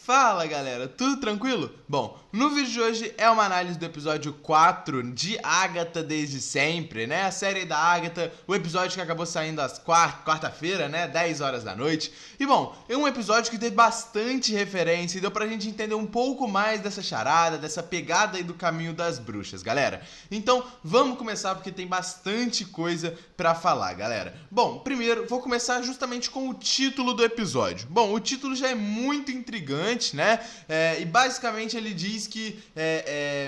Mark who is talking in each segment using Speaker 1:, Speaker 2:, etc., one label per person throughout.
Speaker 1: Fala galera, tudo tranquilo? Bom, no vídeo de hoje é uma análise do episódio 4 de Agatha Desde Sempre, né? A série da Agatha, o episódio que acabou saindo às quarta-feira, né? 10 horas da noite. E bom, é um episódio que teve bastante referência e deu pra gente entender um pouco mais dessa charada, dessa pegada aí do caminho das bruxas, galera. Então, vamos começar porque tem bastante coisa pra falar, galera. Bom, primeiro, vou começar justamente com o título do episódio. Bom, o título já é muito intrigante, né? E basicamente ele diz que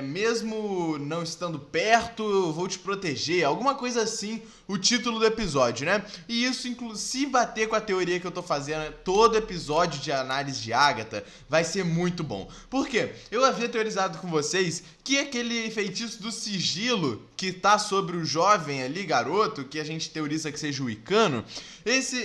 Speaker 1: mesmo não estando perto, eu vou te proteger, alguma coisa assim, o título do episódio, né? E isso, se bater com a teoria que eu tô fazendo, todo episódio de análise de Agatha vai ser muito bom. Por quê? Eu havia teorizado com vocês que aquele feitiço do sigilo que tá sobre o jovem ali, garoto, que a gente teoriza que seja o Icano, esse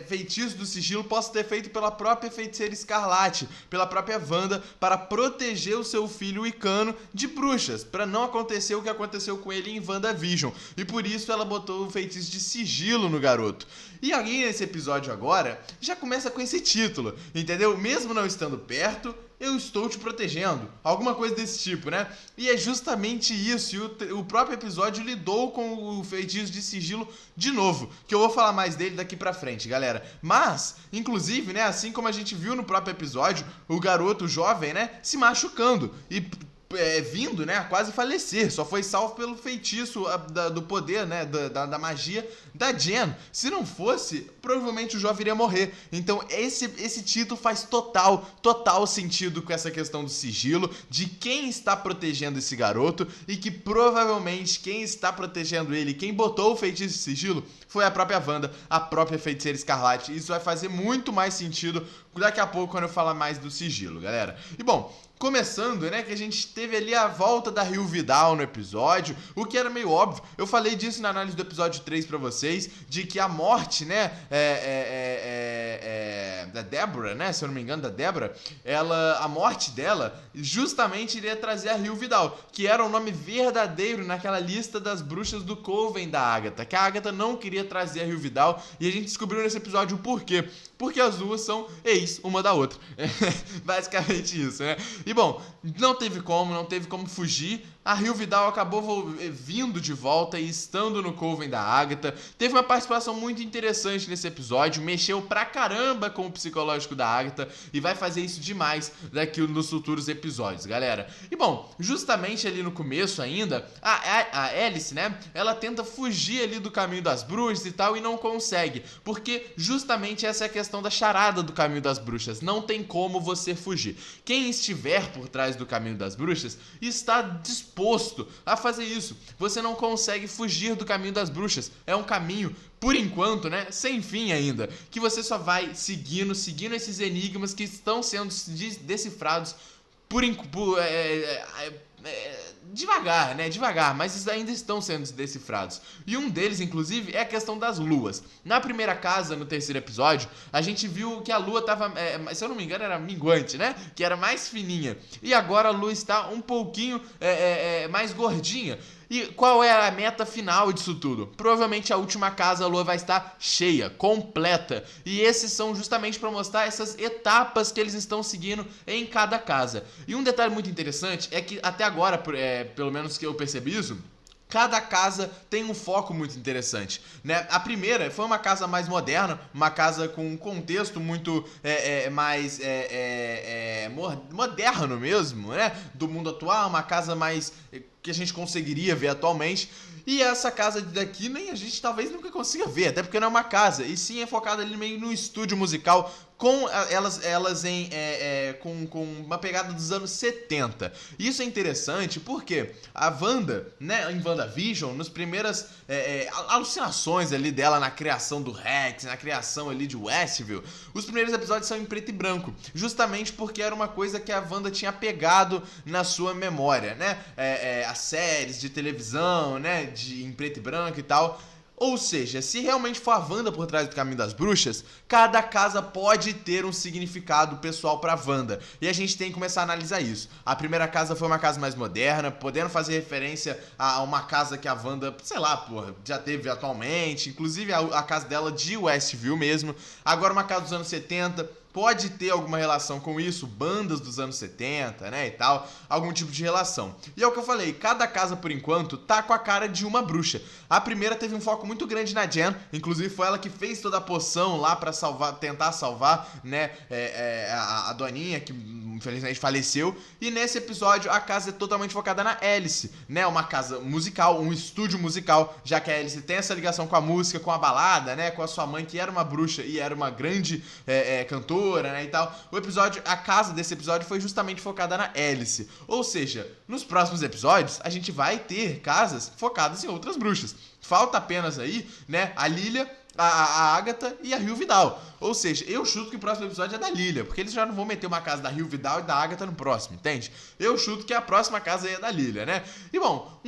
Speaker 1: feitiço do sigilo possa ter feito pela própria feiticeira Escarlate, pela própria Wanda, para proteger o seu filho o Icano de bruxas, para não acontecer o que aconteceu com ele em WandaVision. E por isso ela botou o feitiço de sigilo no garoto. E aí nesse episódio agora, já começa com esse título, entendeu? Mesmo não estando perto, eu estou te protegendo. Alguma coisa desse tipo, né? E é justamente isso. E o próprio episódio lidou com o feitiço de sigilo de novo. Que eu vou falar mais dele daqui pra frente, galera. Mas, inclusive, né? Assim como a gente viu no próprio episódio, o garoto, o jovem, né? Se machucando. E vindo, né, a quase falecer. Só foi salvo pelo feitiço do poder, né, da magia da Jen. Se não fosse, provavelmente o jovem iria morrer. Então esse título faz total sentido com essa questão do sigilo, de quem está protegendo esse garoto, e que provavelmente quem está protegendo ele, quem botou o feitiço de sigilo, foi a própria Wanda, a própria feiticeira Escarlate. Isso vai fazer muito mais sentido daqui a pouco quando eu falar mais do sigilo, galera. E bom, começando, né, que a gente teve ali a volta da Rio Vidal no episódio, o que era meio óbvio. Eu falei disso na análise do episódio 3 pra vocês, de que a morte, né, da Deborah, né, se eu não me engano, da Deborah, a morte dela justamente iria trazer a Rio Vidal, que era o nome verdadeiro naquela lista das bruxas do Coven da Agatha, que a Agatha não queria trazer a Rio Vidal, e a gente descobriu nesse episódio o porquê. Porque as duas são ex uma da outra. Basicamente isso, né? E bom, não teve como fugir. A Rio Vidal acabou vindo de volta e estando no Coven da Agatha. Teve uma participação muito interessante nesse episódio. Mexeu pra caramba com o psicológico da Agatha. E vai fazer isso demais daqui nos futuros episódios, galera. E bom, justamente ali no começo ainda, a Alice, né? Ela tenta fugir ali do caminho das bruxas e tal, e não consegue. Porque justamente essa é a questão da charada do caminho das bruxas. Não tem como você fugir. Quem estiver por trás do caminho das bruxas está disposto a fazer isso. Você não consegue fugir do caminho das bruxas. É um caminho, por enquanto, né, sem fim ainda, que você só vai seguindo esses enigmas que estão sendo decifrados devagar, né? Devagar, mas ainda estão sendo decifrados. E um deles, inclusive, é a questão das luas. Na primeira casa, no terceiro episódio, a gente viu que a lua tava, se eu não me engano, era minguante, né? Que era mais fininha. E agora a lua está um pouquinho mais gordinha. E qual é a meta final disso tudo? Provavelmente a última casa a lua vai estar cheia, completa. E esses são justamente para mostrar essas etapas que eles estão seguindo em cada casa. E um detalhe muito interessante é que até agora, pelo menos que eu percebi isso, cada casa tem um foco muito interessante, né? A primeira foi uma casa mais moderna, uma casa com um contexto muito mais moderno mesmo, né? Do mundo atual, uma casa mais que a gente conseguiria ver atualmente. E essa casa daqui nem a gente talvez nunca consiga ver, até porque não é uma casa, e sim é focada ali meio no estúdio musical, com elas com uma pegada dos anos 70. Isso é interessante porque a Wanda, né, em WandaVision, nas primeiras alucinações ali dela na criação do Rex, na criação ali de Westview, os primeiros episódios são em preto e branco, justamente porque era uma coisa que a Wanda tinha pegado na sua memória, né? As séries de televisão, né, em preto e branco e tal. Ou seja, se realmente for a Wanda por trás do caminho das bruxas, cada casa pode ter um significado pessoal pra Wanda. E a gente tem que começar a analisar isso. A primeira casa foi uma casa mais moderna, podendo fazer referência a uma casa que a Wanda, sei lá, porra, já teve atualmente. Inclusive a casa dela de Westview mesmo. Agora uma casa dos anos 70, pode ter alguma relação com isso, bandas dos anos 70, né, e tal, algum tipo de relação. E é o que eu falei, cada casa, por enquanto, tá com a cara de uma bruxa. A primeira teve um foco muito grande na Jen, inclusive foi ela que fez toda a poção lá pra tentar salvar, né, a doninha, que infelizmente faleceu. E nesse episódio, a casa é totalmente focada na Alice, né, uma casa musical, um estúdio musical, já que a Alice tem essa ligação com a música, com a balada, né, com a sua mãe, que era uma bruxa e era uma grande cantora, né, e tal. A casa desse episódio foi justamente focada na Alice. Ou seja, nos próximos episódios, a gente vai ter casas focadas em outras bruxas. Falta apenas aí, né, a Lilia, a Agatha e a Rio Vidal. Ou seja, eu chuto que o próximo episódio é da Lilia, porque eles já não vão meter uma casa da Rio Vidal e da Agatha no próximo, entende? Eu chuto que a próxima casa aí é da Lilia, né? E bom,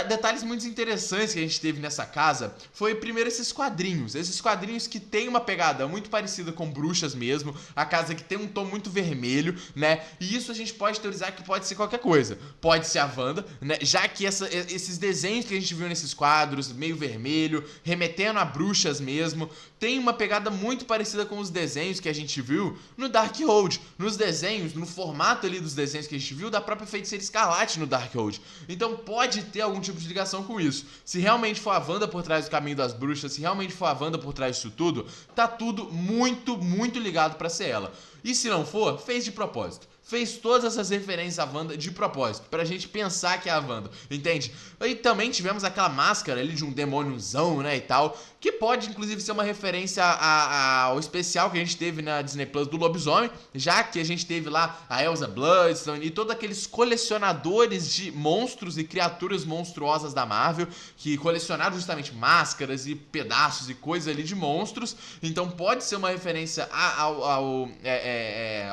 Speaker 1: detalhes muito interessantes que a gente teve nessa casa foi primeiro esses quadrinhos que tem uma pegada muito parecida com bruxas mesmo, a casa que tem um tom muito vermelho, né? E isso a gente pode teorizar que pode ser qualquer coisa. Pode ser a Wanda, né? Já que esses desenhos que a gente viu nesses quadros, meio vermelho, remetendo a bruxas mesmo, tem uma pegada muito parecida com os desenhos que a gente viu no Darkhold. Nos desenhos, no formato ali dos desenhos que a gente viu da própria Feiticeira Escarlate no Darkhold. Então pode ter algum tipo de ligação com isso. Se realmente for a Wanda por trás do Caminho das Bruxas, se realmente for a Wanda por trás disso tudo, tá tudo muito, muito ligado pra ser ela. E se não for, fez de propósito. Fez todas essas referências à Wanda de propósito, pra gente pensar que é a Wanda, entende? E também tivemos aquela máscara ali de um demôniozão, né, e tal, que pode inclusive ser uma referência ao especial que a gente teve na Disney Plus do Lobisomem, já que a gente teve lá a Elsa Bloodstone e todos aqueles colecionadores de monstros e criaturas monstruosas da Marvel, que colecionaram justamente máscaras e pedaços e coisas ali de monstros. Então pode ser uma referência ao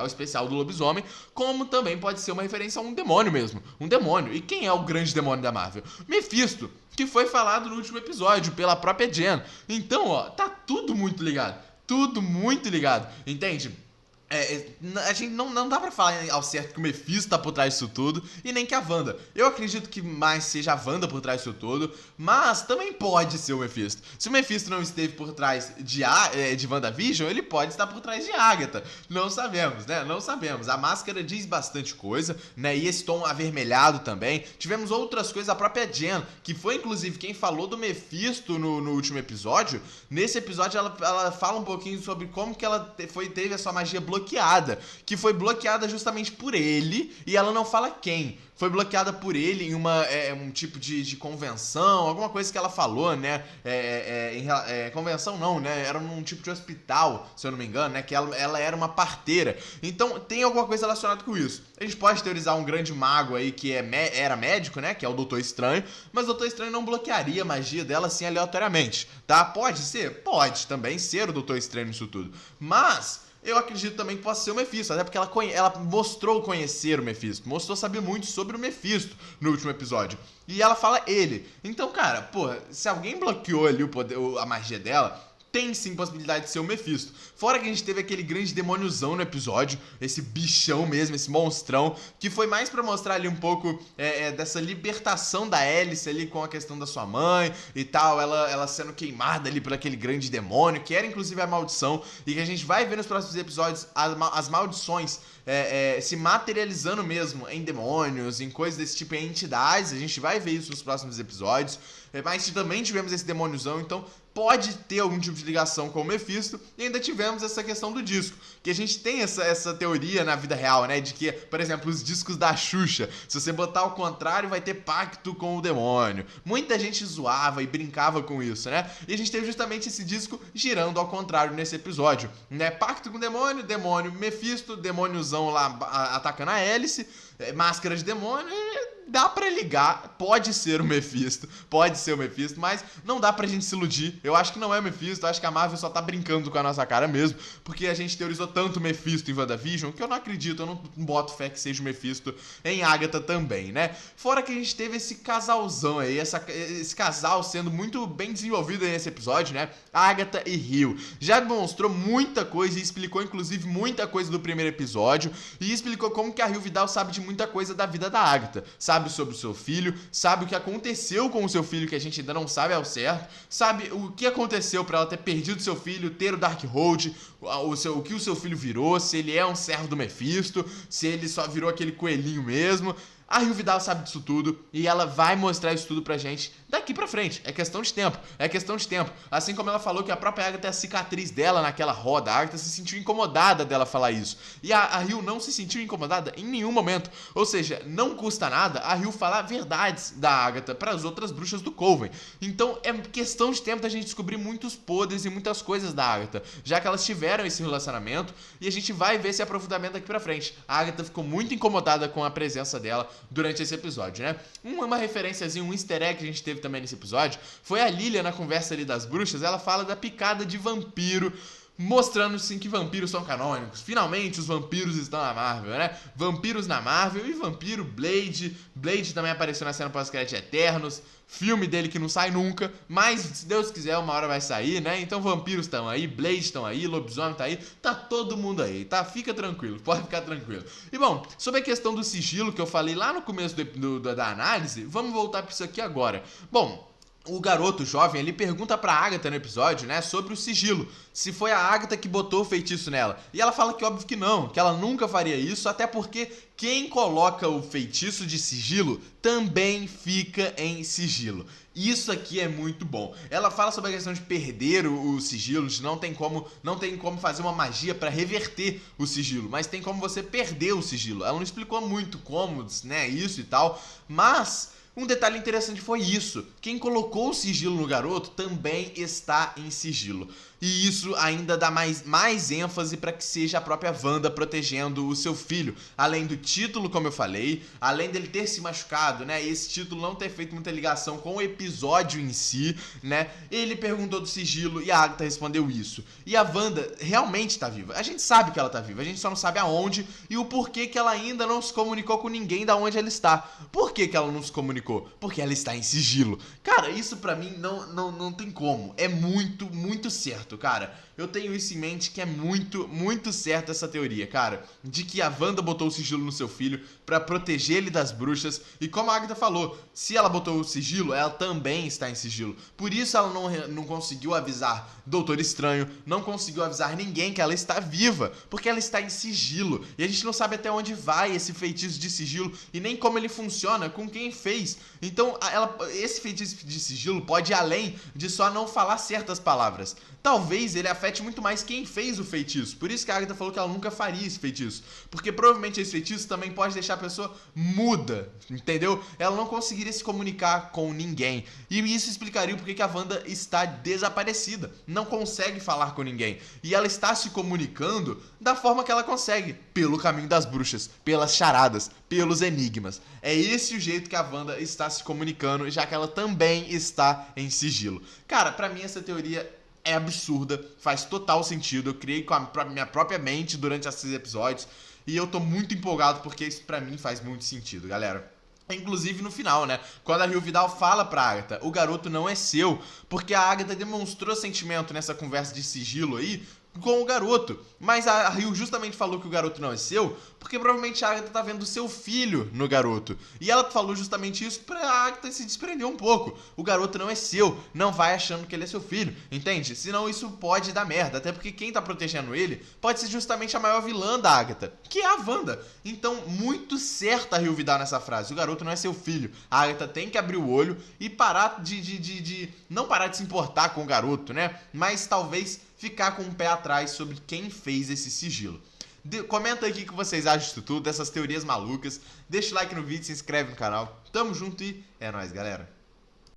Speaker 1: especial do Lobisomem, como também pode ser uma referência a um demônio mesmo, um demônio. E quem é o grande demônio da Marvel? Mephisto, que foi falado no último episódio pela própria Jen. Então, ó, tá tudo muito ligado, entende? A gente não dá pra falar ao certo que o Mephisto tá por trás disso tudo e nem que a Wanda. Eu acredito que mais seja a Wanda por trás disso tudo, mas também pode ser o Mephisto. Se o Mephisto não esteve por trás de WandaVision, ele pode estar por trás de Agatha. Não sabemos, né? Não sabemos. A máscara diz bastante coisa, né? E esse tom avermelhado também. Tivemos outras coisas, a própria Jen, que foi inclusive quem falou do Mephisto no último episódio. Nesse episódio ela fala um pouquinho sobre como que ela teve a sua magia bloqueada, que foi bloqueada justamente por ele, e ela não fala quem. Foi bloqueada por ele em um tipo de convenção, alguma coisa que ela falou, né? Convenção não, né? Era num tipo de hospital, se eu não me engano, né? Que ela era uma parteira. Então tem alguma coisa relacionada com isso. A gente pode teorizar um grande mago aí que era médico, né? Que é o Doutor Estranho, mas o Doutor Estranho não bloquearia a magia dela assim aleatoriamente, tá? Pode ser? Pode também ser o Doutor Estranho nisso tudo. Mas eu acredito também que possa ser o Mephisto, até porque ela mostrou conhecer o Mephisto, mostrou saber muito sobre o Mephisto no último episódio. E ela fala ele. Então, cara, porra, se alguém bloqueou ali a magia dela, tem sim possibilidade de ser o Mephisto. Fora que a gente teve aquele grande demôniozão no episódio, esse bichão mesmo, esse monstrão, que foi mais pra mostrar ali um pouco dessa libertação da Alice ali com a questão da sua mãe e tal, ela sendo queimada ali por aquele grande demônio, que era inclusive a maldição, e que a gente vai ver nos próximos episódios as maldições se materializando mesmo em demônios, em coisas desse tipo, em entidades. A gente vai ver isso nos próximos episódios. Mas também tivemos esse demôniozão, então pode ter algum tipo de ligação com o Mephisto. E ainda tivemos essa questão do disco, que a gente tem essa teoria na vida real, né? De que, por exemplo, os discos da Xuxa, se você botar ao contrário, vai ter pacto com o demônio. Muita gente zoava e brincava com isso, né? E a gente teve justamente esse disco girando ao contrário nesse episódio, né? Pacto com o demônio, demônio Mephisto, demôniozão lá atacando a Alice, máscara de demônio, dá pra ligar, pode ser o Mephisto, mas não dá pra gente se iludir. Eu acho que não é o Mephisto, eu acho que a Marvel só tá brincando com a nossa cara mesmo, porque a gente teorizou tanto o Mephisto em WandaVision que eu não acredito, eu não boto fé que seja o Mephisto em Agatha também, né? Fora que a gente teve esse casalzão aí, esse casal sendo muito bem desenvolvido aí nesse episódio, né? Agatha e Rio. Já demonstrou muita coisa e explicou inclusive muita coisa do primeiro episódio, e explicou como que a Rio Vidal sabe de muita coisa da vida da Agatha, sabe? sabe sobre o seu filho, sabe o que aconteceu com o seu filho que a gente ainda não sabe ao certo, sabe o que aconteceu pra ela ter perdido seu filho, ter o Darkhold, o que o seu filho virou, se ele é um servo do Mephisto, se ele só virou aquele coelhinho mesmo. A Rio Vidal sabe disso tudo e ela vai mostrar isso tudo pra gente daqui pra frente. É questão de tempo, é questão de tempo. Assim como ela falou que a própria Agatha é a cicatriz dela naquela roda. A Agatha se sentiu incomodada dela falar isso. E a Rio não se sentiu incomodada em nenhum momento. Ou seja, não custa nada a Rio falar verdades da Agatha pras outras bruxas do Coven. Então é questão de tempo da gente descobrir muitos podres e muitas coisas da Agatha, já que elas tiveram esse relacionamento e a gente vai ver esse aprofundamento daqui pra frente. A Agatha ficou muito incomodada com a presença dela durante esse episódio, né? Uma referenciazinha, um easter egg que a gente teve também nesse episódio foi a Lilia na conversa ali das bruxas. Ela fala da picada de vampiro, mostrando sim que vampiros são canônicos. Finalmente os vampiros estão na Marvel, né? Vampiros na Marvel e vampiro Blade. Blade também apareceu na cena pós-crédito de Eternos. Filme dele que não sai nunca, mas se Deus quiser uma hora vai sair, né? Então vampiros estão aí, Blade estão aí, lobisomem tá aí, tá todo mundo aí, tá? Fica tranquilo, pode ficar tranquilo. E bom, sobre a questão do sigilo que eu falei lá no começo da análise, vamos voltar pra isso aqui agora. Bom, o garoto jovem, ele pergunta pra Agatha no episódio, né, sobre o sigilo, se foi a Agatha que botou o feitiço nela. E ela fala que óbvio que não, que ela nunca faria isso, até porque quem coloca o feitiço de sigilo também fica em sigilo. Isso aqui é muito bom. Ela fala sobre a questão de perder o sigilo, de não tem como fazer uma magia pra reverter o sigilo, mas tem como você perder o sigilo. Ela não explicou muito como, né, isso e tal, mas um detalhe interessante foi isso. Quem colocou o sigilo no garoto também está em sigilo. E isso ainda dá mais ênfase para que seja a própria Wanda protegendo o seu filho. Além do título, como eu falei, além dele ter se machucado, né? Esse título não ter feito muita ligação com o episódio em si, né? Ele perguntou do sigilo e a Agatha respondeu isso. E a Wanda realmente tá viva. A gente sabe que ela tá viva, a gente só não sabe aonde e o porquê que ela ainda não se comunicou com ninguém da onde ela está. Por que ela não se comunicou? Porque ela está em sigilo. Cara, isso pra mim não tem como. É muito certo, cara. Eu tenho isso em mente que é muito certo essa teoria, cara. De que a Wanda botou o sigilo no seu filho pra proteger ele das bruxas. E como a Agatha falou, se ela botou o sigilo, ela também está em sigilo. Por isso ela não conseguiu avisar Doutor Estranho, não conseguiu avisar ninguém que ela está viva, porque ela está em sigilo. E a gente não sabe até onde vai esse feitiço de sigilo e nem como ele funciona, com quem fez. Então, esse feitiço de sigilo pode ir além de só não falar certas palavras. Talvez ele afete muito mais quem fez o feitiço. Por isso que a Agatha falou que ela nunca faria esse feitiço. Porque provavelmente esse feitiço também pode deixar a pessoa muda, entendeu? Ela não conseguiria se comunicar com ninguém. E isso explicaria o porquê que a Wanda está desaparecida. Não consegue falar com ninguém. E ela está se comunicando da forma que ela consegue. Pelo caminho das bruxas, pelas charadas, pelos enigmas. É esse o jeito que a Wanda está se comunicando, já que ela também está em sigilo. Cara, pra mim essa teoria é absurda, faz total sentido. Eu criei com a minha própria mente durante esses episódios e eu tô muito empolgado porque isso pra mim faz muito sentido, galera. Inclusive no final, né? Quando a Rio Vidal fala pra Agatha, o garoto não é seu, porque a Agatha demonstrou sentimento nessa conversa de sigilo aí com o garoto. Mas a Rio justamente falou que o garoto não é seu, porque provavelmente a Agatha tá vendo o seu filho no garoto. E ela falou justamente isso pra Agatha se desprender um pouco. O garoto não é seu, não vai achando que ele é seu filho, entende? Senão isso pode dar merda, até porque quem tá protegendo ele pode ser justamente a maior vilã da Agatha, que é a Wanda. Então, muito certa a Rio Vidal nessa frase. O garoto não é seu filho. A Agatha tem que abrir o olho e parar não parar de se importar com o garoto, né? Mas talvez ficar com um pé atrás sobre quem fez esse sigilo. Comenta aqui o que vocês acham disso tudo, dessas teorias malucas. Deixa o like no vídeo, se inscreve no canal. Tamo junto e é nóis, galera.